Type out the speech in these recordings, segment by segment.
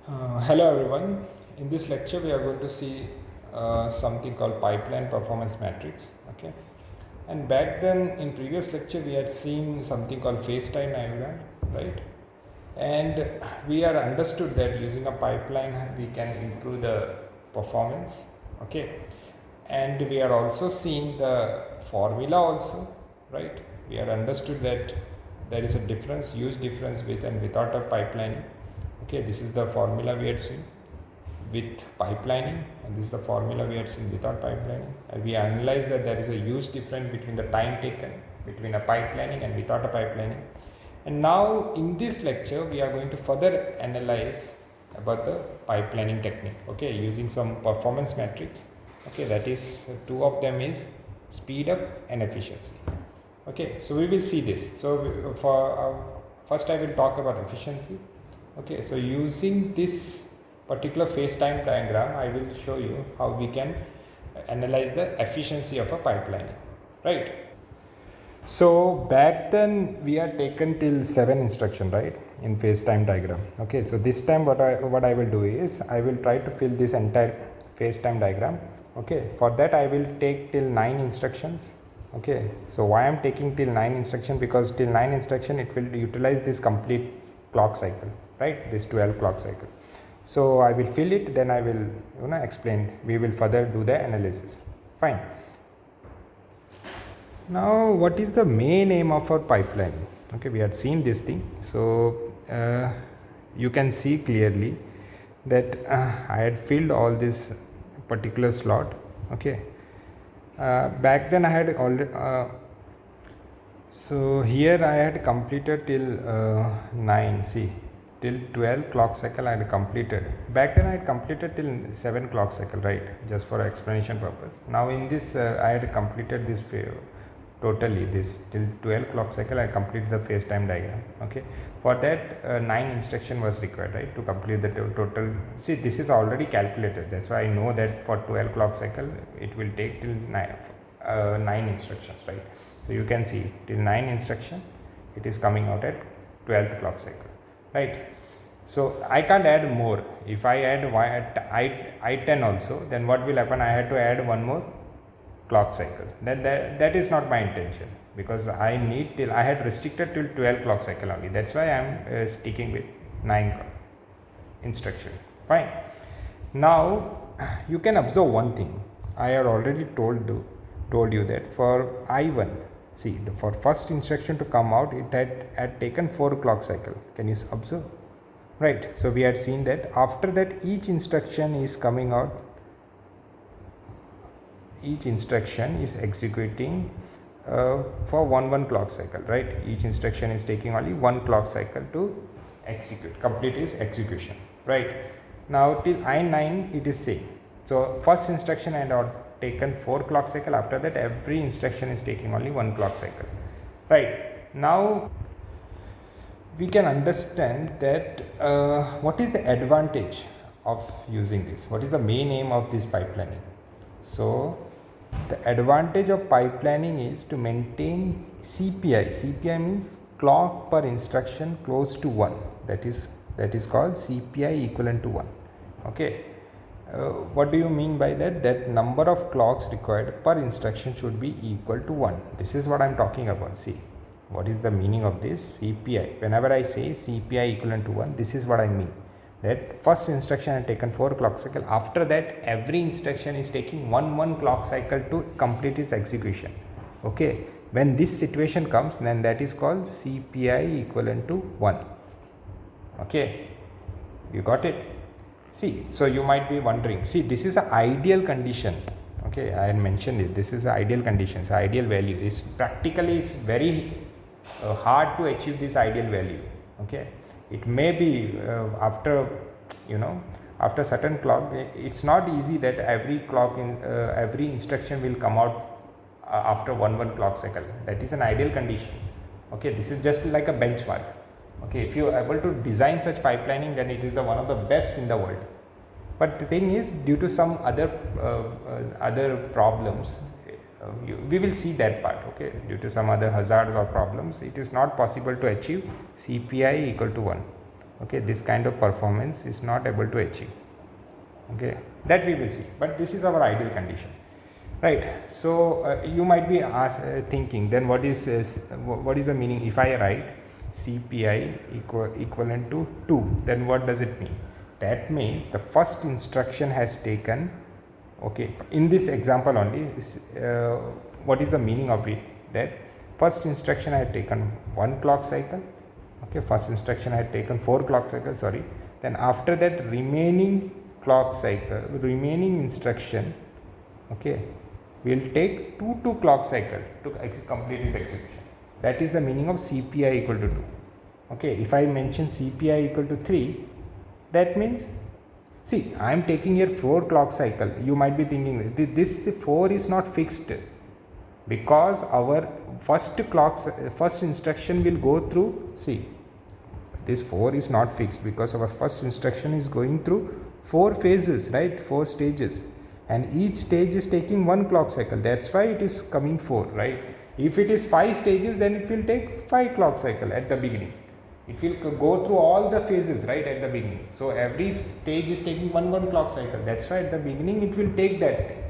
Hello everyone. In this lecture we are going to see something called pipeline performance matrix. Okay, and back then in previous lecture we had seen something called phase time diagram, right? And we are understood that using a pipeline we can improve the performance. Okay, and we are also seeing the formula also, right? We are understood that there is a difference, huge difference with and without a pipeline. Okay, this is the formula we had seen with pipelining, and this is the formula we had seen without pipelining, and we analyzed that there is a huge difference between the time taken between a pipelining and without a pipelining. And now in this lecture we are going to further analyze about the pipelining technique, okay, using some performance metrics. Okay, that is two of them is speed up and efficiency. Okay, so we will see this. So for first I will talk about efficiency. Okay, so using this particular phase time diagram I will show you how we can analyze the efficiency of a pipeline, right? So back then we are taken till 7 instruction, right, in phase time diagram. Okay, so this time what I will do is I will try to fill this entire phase time diagram. Okay, for that I will take till 9 instructions. Okay, so why I am taking till 9 instruction, because till 9 instruction it will utilize this complete clock cycle, right, this 12 clock cycle. So I will fill it, then I will explain, we will further do the analysis. Fine. Now what is the main aim of our pipeline? Okay, we had seen this thing. So you can see clearly that I had filled all this particular slot. Okay, back then I had already so here I had completed till 9, see, till 12 clock cycle I had completed. Back then I had completed till 7 clock cycle, right, just for explanation purpose. Now in this I had completed this totally this till 12 clock cycle I completed the phase time diagram. Okay, for that 9 instruction was required, right, to complete the total. See, this is already calculated, that's why I know that for 12 clock cycle it will take till 9 instructions, right? So you can see till 9 instruction it is coming out at 12th clock cycle, right? So I can't add more. If I add I10 also, then what will happen, I had to add one more clock cycle. That is not my intention, because I need till I had restricted till 12 clock cycle only. That's why I am sticking with 9 instruction. Fine. Now you can observe one thing. I had already told you that for I1, see, for first instruction to come out it had taken 4 clock cycle. Can you observe? Right. So we had seen that after that each instruction is coming out, each instruction is executing for one clock cycle, right? Each instruction is taking only 1 clock cycle to execute, complete its execution, right? Now till I9 it is same. So first instruction I had taken 4 clock cycle, after that every instruction is taking only 1 clock cycle, right? Now we can understand that what is the advantage of using this, what is the main aim of this pipelining. So the advantage of pipelining is to maintain CPI. CPI means clock per instruction close to 1, that is called CPI equivalent to 1. Okay, what do you mean by that? That number of clocks required per instruction should be equal to 1. This is what I am talking about. See, what is the meaning of this CPI? Whenever I say CPI equivalent to 1, this is what I mean, that first instruction had taken 4 clock cycle, after that every instruction is taking 1 clock cycle to complete its execution. Okay, when this situation comes, then that is called CPI equivalent to 1. Okay, you got it? See, so you might be wondering, see, this is an ideal condition. Okay, I had mentioned it, this is an ideal condition, it's ideal value. It's practically it's very hard to achieve this ideal value. Okay, it may be after after certain clock, it's not easy that every clock in every instruction will come out after one clock cycle. That is an ideal condition. Okay, this is just like a benchmark. Okay, if you are able to design such pipelining, then it is the one of the best in the world. But the thing is, due to some other problems, we will see that part. Okay, due to some other hazards or problems, it is not possible to achieve CPI equal to 1. Okay, this kind of performance is not able to achieve. Okay, that we will see, but this is our ideal condition, right? So you might be thinking, then what is the meaning if I write CPI equivalent to 2? Then what does it mean? That means the first instruction has taken, okay, in this example only, what is the meaning of it? That first instruction I had taken 1 clock cycle. Okay, first instruction I had taken 4 clock cycles, sorry. Then after that remaining clock cycle, remaining instruction, okay, will take 2 clock cycle to complete its execution. That is the meaning of CPI equal to 2. Okay, if I mention CPI equal to 3, that means, see, I am taking here 4 clock cycle. You might be thinking this 4 is not fixed, because our first instruction will go through, see, this 4 is not fixed because our first instruction is going through 4 phases, right, 4 stages, and each stage is taking 1 clock cycle. That's why it is coming 4, right? If it is 5 stages, then it will take 5 clock cycle at the beginning. It will go through all the phases, right, at the beginning. So every stage is taking 1 clock cycle. That's why at the beginning it will take that thing.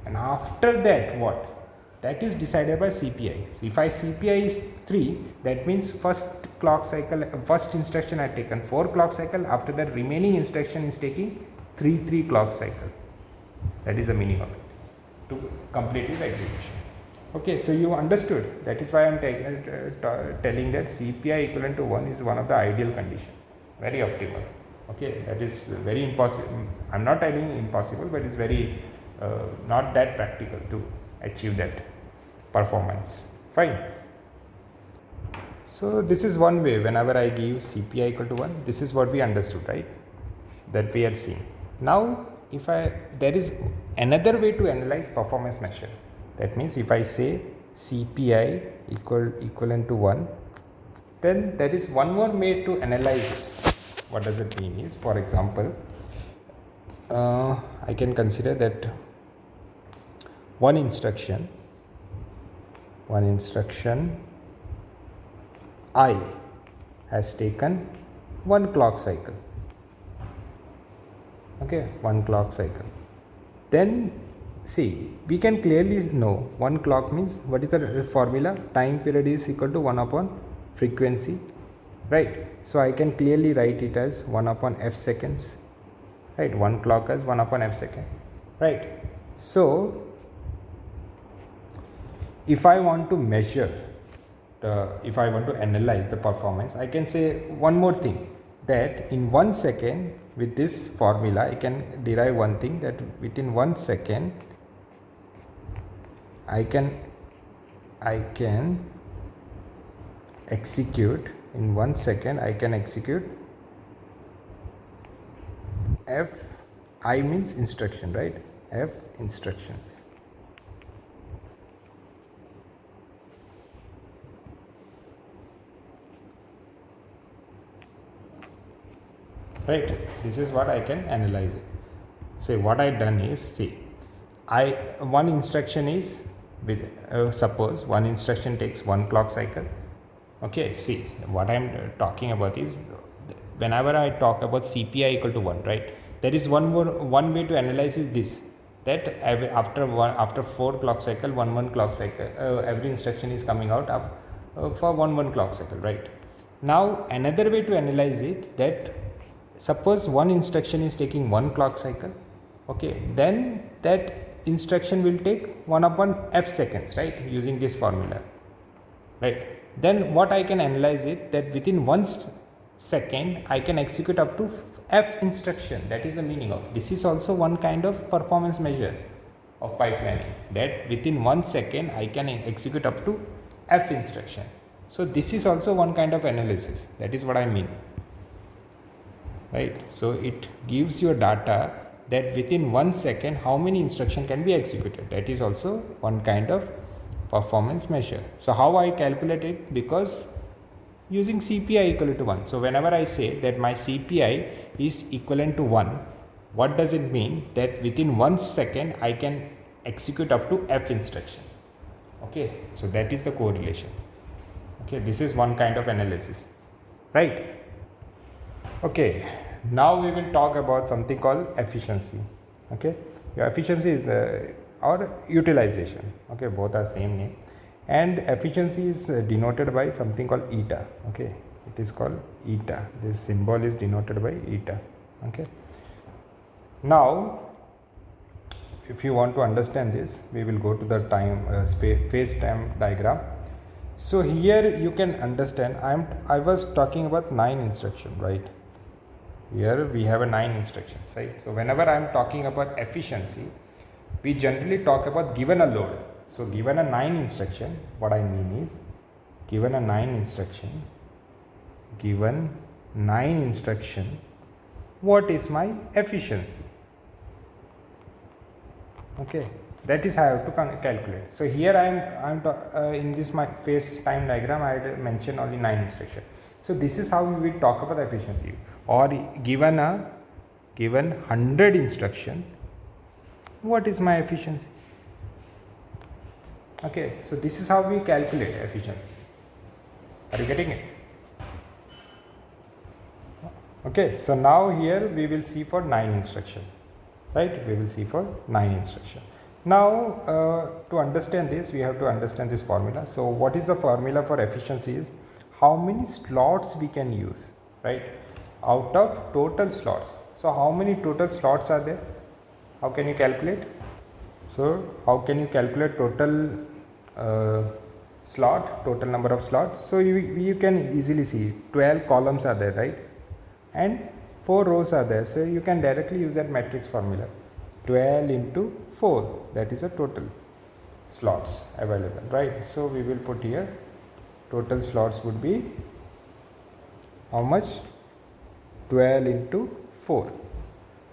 And after that, what? That is decided by CPI. So if I CPI is 3, that means first clock cycle, first instruction I taken 4 clock cycle. After that, remaining instruction is taking 3 clock cycle. That is the meaning of it, to complete its execution. Okay, so you understood. That is why I am telling that CPI equivalent to 1 is one of the ideal condition, very optimal. Okay, that is very impossible. I am not telling impossible, but it is very not that practical to achieve that performance. Fine. So this is one way. Whenever I give CPI equal to 1, this is what we understood, right? That we had seen. Now, there is another way to analyze performance measure. That means if I say CPI equivalent to 1, then there is one more way to analyze it. What does it mean is, for example, I can consider that one instruction I has taken 1 clock cycle. Okay, 1 clock cycle. Then see, we can clearly know 1 clock means, what is the formula? Time period is equal to 1 upon frequency, right? So I can clearly write it as 1 upon f seconds, right? 1 clock as 1 upon f second, right? So if I want to measure if I want to analyze the performance, I can say one more thing, that in 1 second, with this formula I can derive one thing, that within 1 second I can execute, in 1 second I can execute I means instruction, right? F instructions. Right, this is what I can analyze it. So what I done is, see, one instruction is with suppose one instruction takes 1 clock cycle. Okay, see, what I am talking about is, whenever I talk about CPI equal to 1, right, there is one way to analyze is this, that after 4 clock cycle, 1 clock cycle, every instruction is coming out for 1 clock cycle, right? Now another way to analyze it, that suppose one instruction is taking 1 clock cycle, okay, then that instruction will take 1 upon f seconds, right, using this formula, right? Then what I can analyze it, that within 1 second I can execute up to f instruction. That is the meaning of this. Is also one kind of performance measure of pipelining, that within 1 second I can execute up to f instruction. So this is also one kind of analysis. That is what I mean, right? So it gives you data that within 1 second how many instruction can be executed. That is also one kind of performance measure. So how I calculate it? Because using CPI equal to 1. So whenever I say that my CPI is equivalent to 1, what does it mean? That within 1 second I can execute up to f instruction. Okay, so that is the correlation. Okay, this is one kind of analysis, right? Okay, now we will talk about something called efficiency. Okay, your efficiency is the or utilization. Okay, both are same name, and efficiency is denoted by something called eta. Okay, it is called eta. This symbol is denoted by eta. Okay, now if you want to understand this, we will go to the time phase time diagram. So here you can understand I was talking about 9 instruction, right? Here we have a 9 instructions, right? So whenever I am talking about efficiency, we generally talk about given a load. So given a 9 instruction, what I mean is given a 9 instruction, what is my efficiency? Okay, that is how I have to calculate. So here I am in this my phase time diagram I had mentioned only 9 instruction. So this is how we will talk about efficiency. Or given 100 instruction, what is my efficiency? Okay, so this is how we calculate efficiency. Are you getting it? Okay, so now here we will see for 9 instruction, right? We will see for 9 instruction. Now to understand this, we have to understand this formula. So what is the formula for efficiency is how many slots we can use, right? Out of total slots. So how many total slots are there? How can you calculate? So how can you calculate total total number of slots? So you can easily see 12 columns are there, right? And 4 rows are there. So you can directly use that matrix formula. 12 into 4, that is a total slots available, right? So we will put here total slots would be how much? 12 into 4,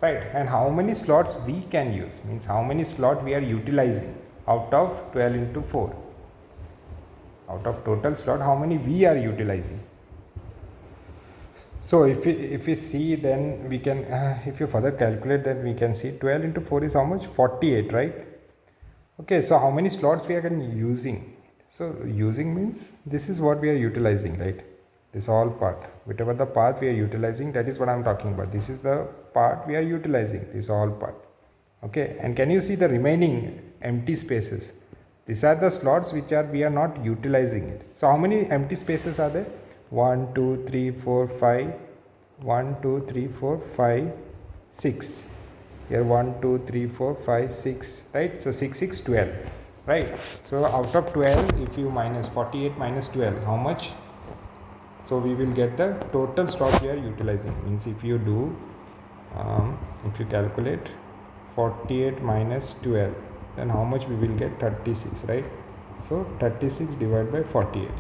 right? And how many slots we can use means how many slots we are utilizing out of 12 into 4. Out of total slot, how many we are utilizing? So if we see, then we can if you further calculate, then we can see 12 into 4 is how much? 48, right? Okay, so how many slots we are using? So using means this is what we are utilizing, right? This all part, whatever the part we are utilizing, that is what I am talking about. This is the part we are utilizing, this all part. Okay, and can you see the remaining empty spaces? These are the slots which we are not utilizing it. So how many empty spaces are there? 1 2 3 4 5 1 2 3 4 5 6. Here 1 2 3 4 5 6, right? So 6 6 12, right? So out of 12, if you minus 48 minus 12, how much? So we will get the total slot we are utilizing. Means if you do if you calculate 48 minus 12, then how much we will get? 36, right? So 36 divided by 48.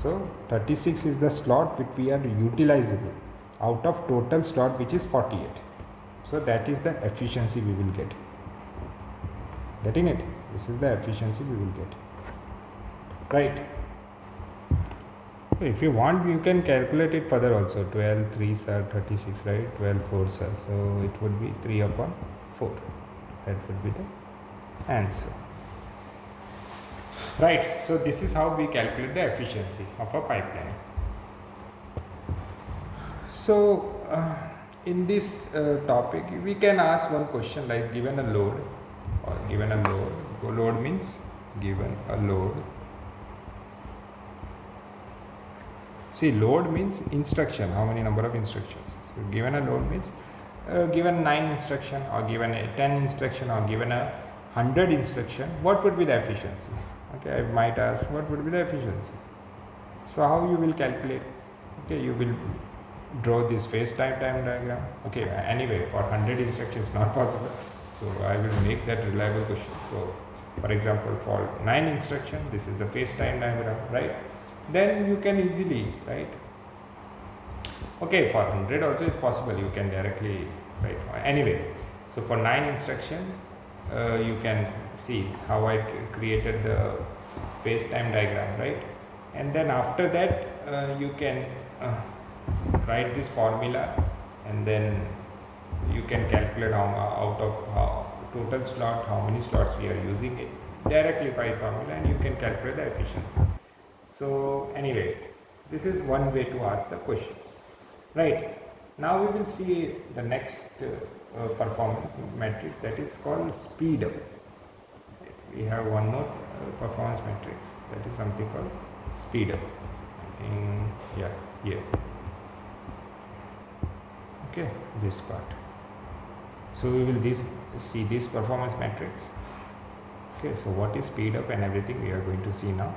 So 36 is the slot which we are utilizing out of total slot, which is 48. So that is the efficiency we will get. Getting it? This is the efficiency we will get, right? If you want, you can calculate it further also. 12 3s are 36, right? 12 4s are, so it would be 3 upon 4. That would be the answer, right? So this is how we calculate the efficiency of a pipeline. So in this topic, we can ask one question like given a load, or given a load. Load means given a load. See, load means instruction, how many number of instructions. So given a load means given 9 instruction, or given a 10 instruction, or given a 100 instruction, what would be the efficiency? Okay, I might ask, what would be the efficiency? So how you will calculate? Okay, you will draw this phase time diagram. Okay, anyway, for 100 instructions not possible, so I will make that reliable question. So for example, for 9 instruction, this is the phase time diagram, right? Then you can easily, right? Okay, for 100 also is possible, you can directly, right? Anyway, so for 9 instruction, you can see how I created the phase time diagram, right? And then after that, you can write this formula, and then you can calculate out of total slot, how many slots we are using it directly by formula, and you can calculate the efficiency. So anyway, this is one way to ask the questions. right? Now we will see the next performance matrix, that is called speed up. We have one more performance matrix, that is something called speed up. I think, yeah, here. Okay, this part. So we will see this performance matrix. Okay, so what is speed up and everything we are going to see now.